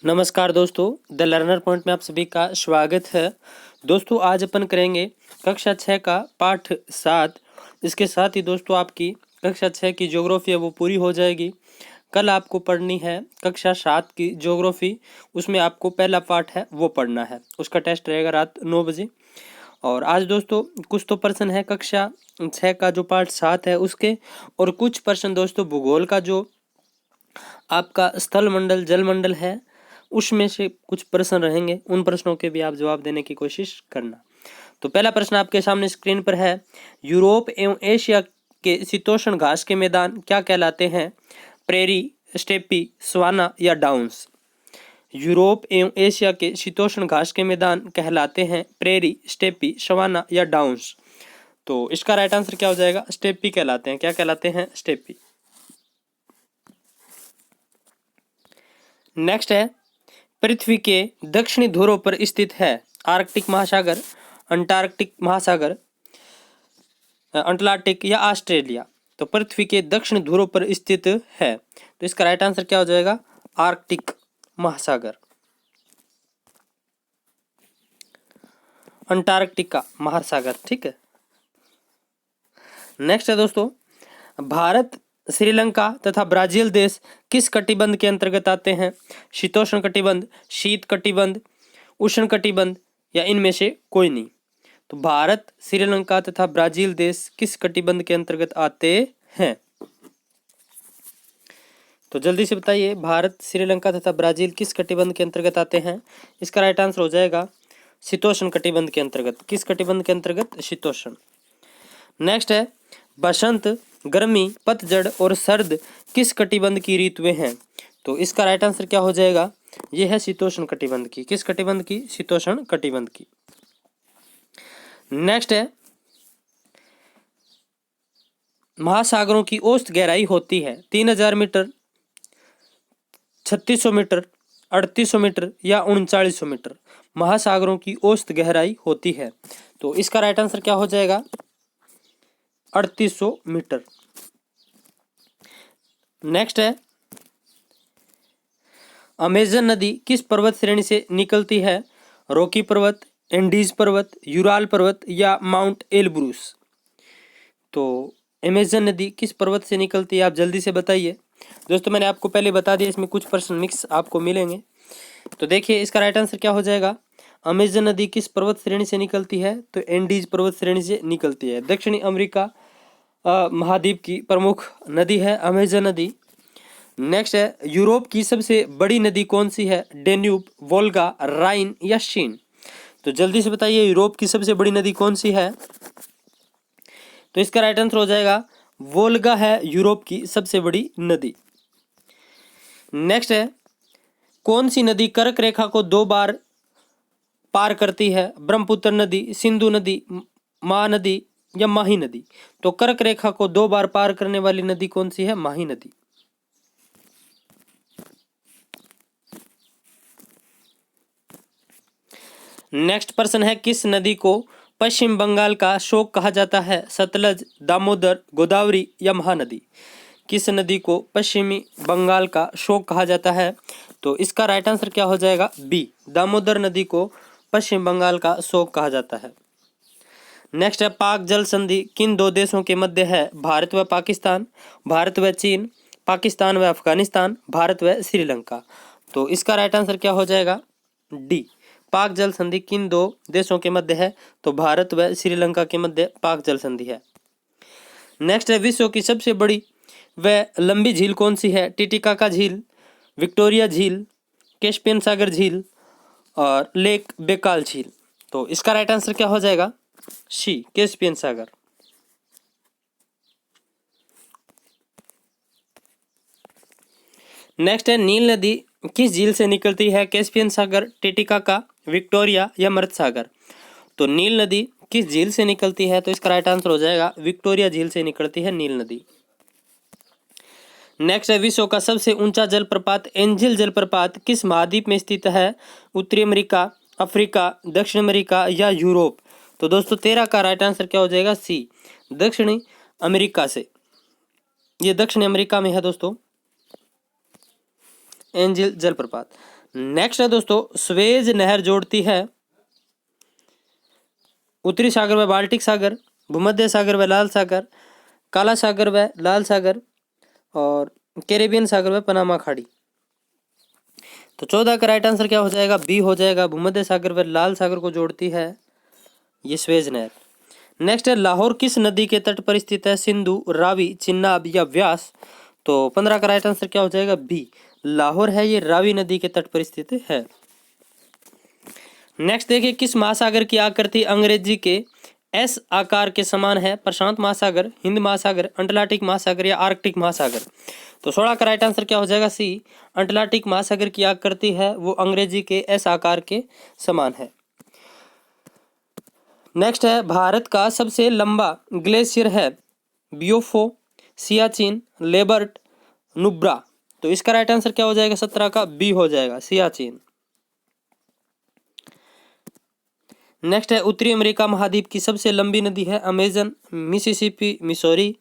नमस्कार दोस्तों, the learner point में आप सभी का स्वागत है। दोस्तों आज अपन करेंगे कक्षा 6 का पाठ 7। इसके साथ ही दोस्तों आपकी कक्षा 6 की ज्योग्राफी है वो पूरी हो जाएगी। कल आपको पढ़नी है कक्षा 7 की ज्योग्राफी। उसमें आपको पहला पाठ है वो पढ़ना है, उसका टेस्ट रहेगा रात 9 बजे। और आज दोस्तों कुछ तो प्रश्न है कक्षा 6 का जो पाठ 7 है उसके, और कुछ प्रश्न दोस्तों भूगोल का जो आपका स्थल मंडल जल मंडल है उसमें से कुछ प्रश्न रहेंगे, उन प्रश्नों के भी आप जवाब देने की कोशिश करना। तो पहला प्रश्न आपके सामने स्क्रीन पर है, यूरोप एवं एशिया के शीतोष्ण घास के मैदान क्या कहलाते हैं? प्रेरी, स्टेपी, सवाना या डाउन्स? यूरोप एवं एशिया के शीतोष्ण घास के मैदान कहलाते हैं प्रेरी, स्टेपी, सवाना या डाउन्स। तो इसका राइट आंसर क्या हो जाएगा? स्टेपी कहलाते हैं। क्या कहलाते हैं? स्टेपी। नेक्स्ट है, पृथ्वी के दक्षिणी ध्रुव पर स्थित है आर्कटिक महासागर, अंटार्कटिक महासागर, अटलांटिक या ऑस्ट्रेलिया? तो पृथ्वी के दक्षिण ध्रुव पर स्थित है, तो इसका राइट आंसर क्या हो जाएगा? आर्कटिक महासागर, अंटार्कटिका महासागर। ठीक है। नेक्स्ट है दोस्तों, भारत, श्रीलंका तथा ब्राजील देश किस कटिबंध के अंतर्गत आते हैं? शीतोष्ण कटिबंध, शीत कटिबंध, उष्ण कटिबंध या इनमें से कोई नहीं? तो भारत, श्रीलंका तथा ब्राजील देश किस कटिबंध के अंतर्गत आते हैं? तो जल्दी से बताइए, भारत, श्रीलंका तथा ब्राजील किस कटिबंध के अंतर्गत आते हैं? इसका राइट आंसर हो जाएगा शीतोष्ण कटिबंध के अंतर्गत। किस कटिबंध के अंतर्गत? शीतोष्ण। नेक्स्ट है, बसंत, गर्मी, पतझड़ और सर्द किस कटिबंध की ऋतुएं हैं? तो इसका राइट आंसर क्या हो जाएगा? यह है शीतोष्ण कटिबंध की। किस कटिबंध की? शीतोष्ण कटिबंध की। नेक्स्ट है, महासागरों की औसत गहराई होती है 3000 मीटर, 3600 मीटर, 3800 मीटर या 3900 मीटर? महासागरों की औसत गहराई होती है, तो इसका राइट आंसर क्या हो जाएगा? 3800 मीटर। नेक्स्ट है, अमेजन नदी किस पर्वत श्रेणी से निकलती है? रॉकी पर्वत, एंडीज पर्वत, यूराल पर्वत या माउंट एलब्रूस? तो अमेजन नदी किस पर्वत से निकलती है? आप जल्दी से बताइए। दोस्तों मैंने आपको पहले बता दिया, इसमें कुछ प्रश्न मिक्स आपको मिलेंगे। तो देखिए इसका राइट आंसर क्या हो जाएगा? अमेजन नदी किस पर्वत श्रेणी से निकलती है? तो एंडीज पर्वत श्रेणी से निकलती है। दक्षिणी अमेरिका महाद्वीप की प्रमुख नदी है अमेजन नदी। नेक्स्ट है, यूरोप की सबसे बड़ी नदी कौन सी है? डेन्यूब, वोल्गा, राइन या शीन? तो जल्दी से बताइए, यूरोप की सबसे बड़ी नदी कौन सी है? तो इसका राइट आंसर हो जाएगा वोल्गा है यूरोप की सबसे बड़ी नदी। नेक्स्ट है, कौन सी नदी कर्क रेखा को 2 बार पार करती है? ब्रह्मपुत्र नदी, सिंधु नदी, महानदी या माही नदी? तो कर्क रेखा को 2 बार पार करने वाली नदी कौन सी है? माही नदी। नेक्स्ट प्रश्न है, किस नदी को पश्चिम बंगाल का शोक कहा जाता है? सतलज, दामोदर, गोदावरी या महानदी? किस नदी को पश्चिमी बंगाल का शोक कहा जाता है? तो इसका राइट आंसर क्या हो जाएगा? बी, दामोदर नदी को पश्चिम बंगाल का शोक कहा जाता है। नेक्स्ट है, पाक जल संधि किन 2 देशों के मध्य है? भारत व पाकिस्तान, भारत व चीन, पाकिस्तान व अफगानिस्तान, भारत व श्रीलंका? तो इसका राइट आंसर क्या हो जाएगा? डी, पाक जल संधि किन 2 देशों के मध्य है? तो भारत व श्रीलंका के मध्य पाक जल संधि है। नेक्स्ट है, विश्व की सबसे बड़ी व लंबी झील कौन सी है? टिटिकाका झील, विक्टोरिया झील, कैस्पियन सागर झील और लेक बेकाल झील? तो इसका राइट आंसर क्या हो जाएगा? सी, कैस्पियन सागर। नेक्स्ट है, नील नदी किस झील से निकलती है? कैस्पियन सागर, टिटिकाका, विक्टोरिया या मृत सागर? तो नील नदी किस झील से निकलती है? तो इसका राइट आंसर हो जाएगा विक्टोरिया झील से निकलती है नील नदी। नेक्स्ट है, विश्व का सबसे ऊंचा जलप्रपात एंजल जलप्रपात किस महाद्वीप में स्थित है? उत्तरी अमेरिका, अफ्रीका, दक्षिण अमेरिका या यूरोप? तो दोस्तों 13 का राइट आंसर क्या हो जाएगा? सी, दक्षिणी अमेरिका से। ये दक्षिण अमेरिका में है दोस्तों एंजल जलप्रपात। नेक्स्ट है दोस्तों, स्वेज नहर जोड़ती है उत्तरी सागर व बाल्टिक सागर, भूमध्य सागर व लाल सागर, काला सागर व लाल सागर और कैरेबियन सागर व पनामा खाड़ी। तो 14 का राइट आंसर क्या हो जाएगा? बी हो जाएगा। भूमध्य सागर व लाल सागर को जोड़ती है ये स्वेज नहर। नेक्स्ट है, लाहौर किस नदी के तट पर स्थित है? सिंधु, रावी, चिनाब या व्यास? तो 15 का राइट आंसर क्या हो जाएगा? बी, लाहौर है ये रावी नदी के तट पर स्थित है। नेक्स्ट देखिए, किस महासागर की आकृति अंग्रेजी के एस आकार के समान है? प्रशांत महासागर, हिंद महासागर, अटलांटिक महासागर या आर्कटिक महासागर? तो 16 का राइट आंसर क्या हो जाएगा? सी, अटलांटिक महासागर की आकृति है वो अंग्रेजी के एस आकार के समान है। नेक्स्ट है, भारत का सबसे लंबा ग्लेशियर है? बियोफो, सियाचिन, लेबर्ट, नुब्रा? तो इसका राइट आंसर क्या हो जाएगा? 17 का बी हो जाएगा, सियाचिन। नेक्स्ट है, उत्तरी अमेरिका महाद्वीप की सबसे लंबी नदी है? अमेजन, मिसिसिपी, मिसौरी,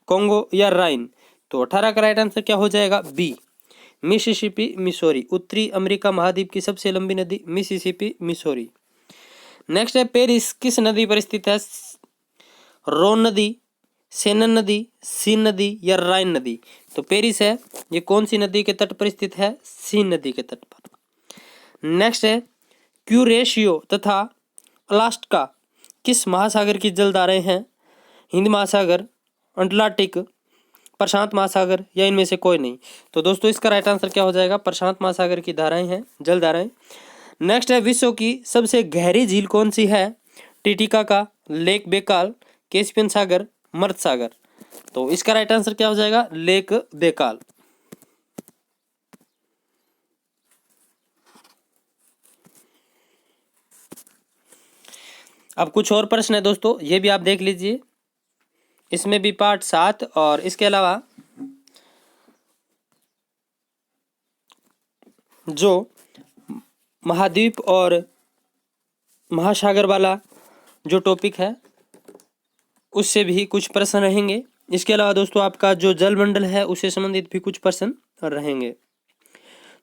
कोंगो या राइन? तो 18 का राइट आंसर क्या हो जाएगा? B, Mississippi, Missouri. उत्तरी अमेरिका महाद्वीप की सबसे लंबी नदी मिसिसिपी, मिसौरी। नेक्स्ट है, पेरिस किस नदी पर स्थित है? रोन नदी, सेनन नदी, सीन नदी या राइन नदी? तो पेरिस है ये कौन सी नदी के तट पर स्थित है? सीन नदी के तट पर। नेक्स्ट है, क्यूरेशियो तथा अलास्का किस महासागर की जलधाराएं हैं? हिंद महासागर, अटलांटिक, प्रशांत महासागर या इनमें से कोई नहीं? तो दोस्तों इसका राइट आंसर क्या हो जाएगा? प्रशांत महासागर की धाराएं हैं, जलधाराएं। नेक्स्ट है, विश्व की सबसे गहरी झील कौन सी है? टिटिकाका, लेक बेकाल, कैस्पियन सागर, मर्द सागर? तो इसका राइट आंसर क्या हो जाएगा? Lake Baikal. अब कुछ और प्रश्न है दोस्तों, ये भी आप देख लीजिए। इसमें भी पार्ट 7 और इसके अलावा जो महाद्वीप और महासागर वाला जो टॉपिक है उससे भी कुछ प्रश्न रहेंगे। इसके अलावा दोस्तों आपका जो जलमंडल है उससे संबंधित भी कुछ प्रश्न रहेंगे।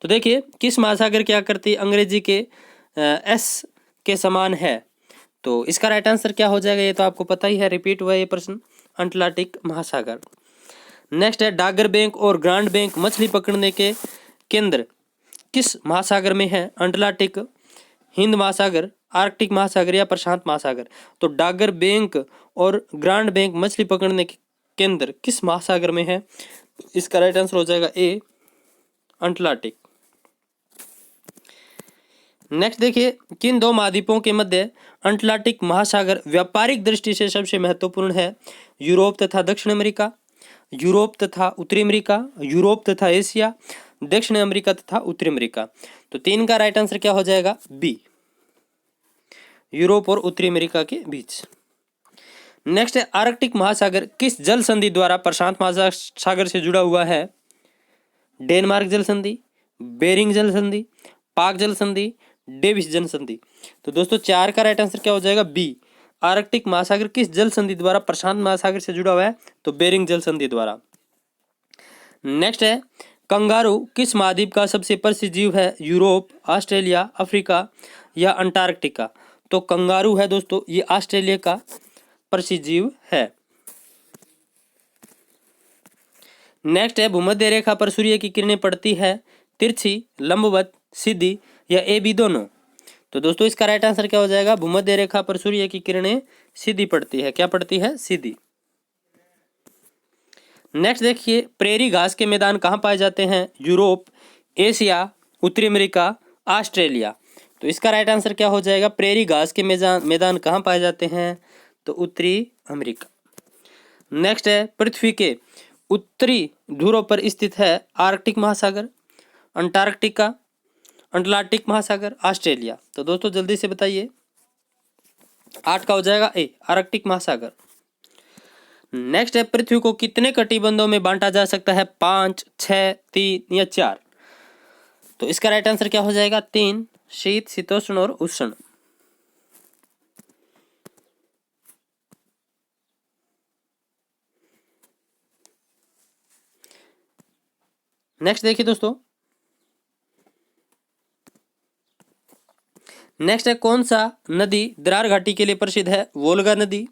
तो देखिए, किस महासागर की आकृति अंग्रेजी के एस के समान है? तो इसका राइट आंसर क्या हो जाएगा? ये तो आपको पता ही है, रिपीट हुआ ये प्रश्न, अटलांटिक महासागर। नेक्स्ट है, डागर बैंक और ग्रांड बैंक मछली पकड़ने के केंद्र किस महासागर में है? अटलांटिक, हिंद महासागर, आर्कटिक महासागर या प्रशांत महासागर? तो डागर बैंक और ग्रांड बैंक मछली पकड़ने के केंद्र किस महासागर में है? इसका राइट आंसर हो जाएगा ए, अटलांटिक। नेक्स्ट देखिए, किन दो महाद्वीपों के मध्य अटलांटिक महासागर व्यापारिक दृष्टि से सबसे महत्वपूर्ण है? यूरोप तथा दक्षिण अमेरिका, यूरोप तथा उत्तरी अमेरिका, यूरोप तथा एशिया, दक्षिण अमेरिका तथा उत्तरी अमेरिका? तो 3 का राइट आंसर क्या हो जाएगा? बी, यूरोप और उत्तरी अमेरिका के बीच। नेक्स्ट है, आर्कटिक महासागर किस जल संधि द्वारा प्रशांत महासागर से जुड़ा हुआ है? डेनमार्क जल संधि, बेरिंग जल संधि, पाक जल संधि, डेविस जल संधि? तो दोस्तों 4 का राइट आंसर क्या हो जाएगा? बी, आर्कटिक महासागर किस जल संधि द्वारा प्रशांत महासागर से जुड़ा हुआ है? तो बेरिंग जल संधि द्वारा। नेक्स्ट है, कंगारू किस महाद्वीप का सबसे प्रसिद्ध जीव है? यूरोप, ऑस्ट्रेलिया, अफ्रीका या अंटार्कटिका? तो कंगारू है दोस्तों ये ऑस्ट्रेलिया का प्रसिद्ध जीव है। नेक्स्ट है, भूमध्य रेखा पर सूर्य की किरणें पड़ती है? तिरछी, लंबवत, सीधी या ए बी दोनों? तो दोस्तों इसका राइट आंसर क्या हो जाएगा? भूमध्य रेखा पर सूर्य की किरणें सीधी पड़ती है। क्या पड़ती है? सीधी। नेक्स्ट देखिए, प्रेरी घास के मैदान कहाँ पाए जाते हैं? यूरोप, एशिया, उत्तरी अमेरिका, ऑस्ट्रेलिया? तो इसका राइट आंसर क्या हो जाएगा? प्रेरी घास के मैदान कहाँ पाए जाते हैं? तो उत्तरी अमेरिका। नेक्स्ट है, पृथ्वी के उत्तरी ध्रुव पर स्थित है? आर्कटिक महासागर, अंटार्कटिका, अटलांटिक महासागर, ऑस्ट्रेलिया? तो दोस्तों जल्दी से बताइए। 8 का हो जाएगा ए, आर्कटिक महासागर। नेक्स्ट है, पृथ्वी को कितने कटिबंधों में बांटा जा सकता है? 5, 6, 3 या 4? तो इसका राइट आंसर क्या हो जाएगा? 3, शीत, शीतोष्ण और उष्ण। नेक्स्ट देखिए दोस्तों, नेक्स्ट है कौन सा नदी द्रार घाटी के लिए प्रसिद्ध है? वोल्गा नदी,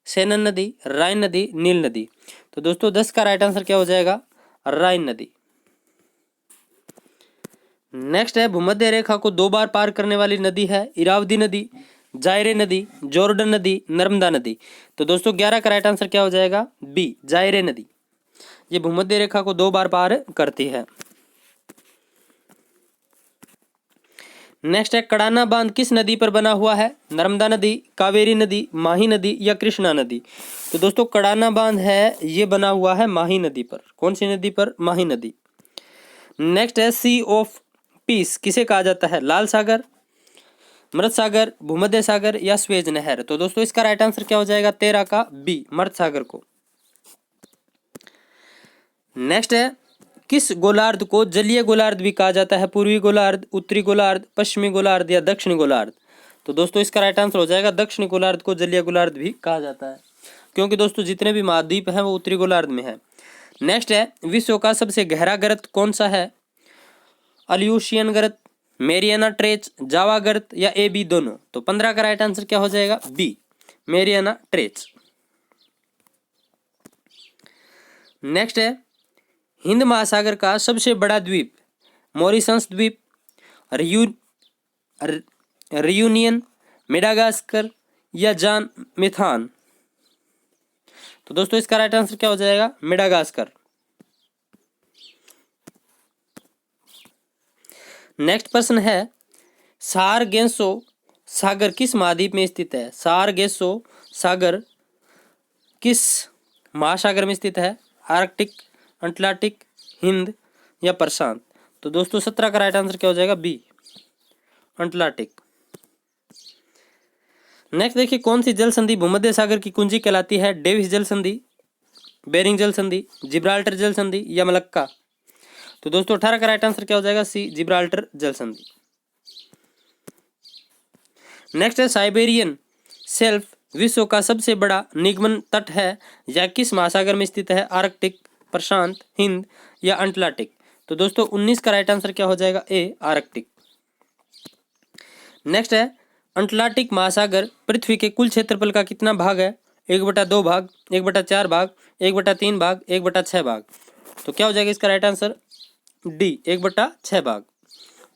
सेनन नदी, राइन नदी, नील नदी। तो दोस्तों 10 का राइट आंसर क्या हो जाएगा? राइन नदी। नेक्स्ट है भूमध्य रेखा को 2 बार पार करने वाली नदी है? इरावदी नदी, जायरे नदी, जॉर्डन नदी, नर्मदा नदी। तो दोस्तों 11 का राइट आंसर क्या हो जाएगा? बी, जायरे नदी। ये भूमध्य रेखा को 2 बार पार करती है। नेक्स्ट है कड़ाना बांध किस नदी पर बना हुआ है? नर्मदा नदी, कावेरी नदी, माही नदी या कृष्णा नदी। तो दोस्तों कड़ाना बांध है ये बना हुआ है माही नदी पर। कौन सी नदी पर? माही नदी। नेक्स्ट है सी ऑफ पीस किसे कहा जाता है? लाल सागर, मृत सागर, भूमध्य सागर या स्वेज नहर। तो दोस्तों इसका राइट आंसर क्या हो जाएगा? 13 का बी, मृत सागर को। नेक्स्ट है किस गोलार्ध को जलीय गोलार्ध भी कहा जाता है? पूर्वी गोलार्ध, उत्तरी गोलार्ध, पश्चिमी गोलार्ध या दक्षिणी गोलार्ध। तो दोस्तों इसका राइट आंसर हो जाएगा दक्षिणी गोलार्ध को जलीय गोलार्ध भी कहा जाता है, क्योंकि दोस्तों जितने भी महाद्वीप हैं वो उत्तरी गोलार्ध में है। नेक्स्ट है विश्व का सबसे गहरा गर्त कौन सा है? अल्यूशियन गर्त, मेरियाना ट्रेच, जावा गर्त या ए बी दोनों। तो 15 का राइट आंसर क्या हो जाएगा? B, Mariana ट्रेच। नेक्स्ट है हिंद महासागर का सबसे बड़ा द्वीप? मॉरिशस द्वीप, रियूनियन, मेडागास्कर या जान मिथान। तो दोस्तों इसका राइट आंसर क्या हो जाएगा? मेडागास्कर। नेक्स्ट प्रश्न है सारगेसो सागर किस महाद्वीप में स्थित है? सारगेसो सागर किस महासागर में स्थित है? आर्कटिक, अटलांटिक, हिंद या प्रशांत। तो दोस्तों 17 का राइट आंसर क्या हो जाएगा? B, Atlantic. नेक्स्ट देखिए कौन सी जल संधि भूमध्य सागर की कुंजी कहलाती है? डेविस जल संधि, बेरिंग जल संधि, जिब्राल्टर जल संधि या मलक्का। तो दोस्तों 18 का राइट आंसर क्या हो जाएगा? सी, जिब्राल्टर जल संधि। नेक्स्ट है साइबेरियन शेल्फ विश्व का सबसे बड़ा निगमन तट है या किस महासागर में स्थित है? आर्कटिक, प्रशांत, हिंद या अटलांटिक। तो दोस्तों 19 का राइट आंसर क्या हो जाएगा? ए, आर्कटिक। नेक्स्ट है अटलांटिक महासागर पृथ्वी के कुल क्षेत्रफल का कितना भाग है? 1/2 भाग, 1/4 भाग, 1/3 भाग, 1/6 भाग। तो क्या हो जाएगा इसका राइट आंसर? डी, 1/6 भाग।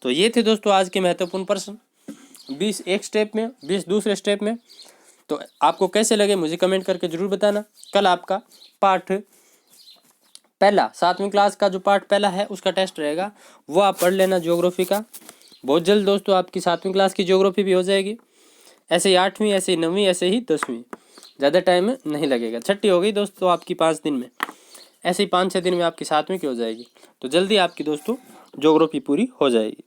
तो ये थे दोस्तों आज के महत्वपूर्ण प्रश्न, 20 एक स्टेप में, 20 दूसरे स्टेप में। तो आपको कैसे लगे मुझे कमेंट करके जरूर बताना। कल आपका पाठ पहला 7वीं क्लास का जो पाठ पहला है उसका टेस्ट रहेगा, वो आप पढ़ लेना ज्योग्राफी का। बहुत जल्द दोस्तों आपकी 7वीं क्लास की ज्योग्राफी भी हो जाएगी। ऐसे ही 8वीं, ऐसे ही 9वीं, ऐसे ही 10वीं। ज़्यादा टाइम नहीं लगेगा। छठी हो गई दोस्तों आपकी 5 दिन में, ऐसे ही 5-6 दिन में आपकी 7वीं की हो जाएगी। तो जल्दी आपकी दोस्तों ज्योग्राफी पूरी हो जाएगी।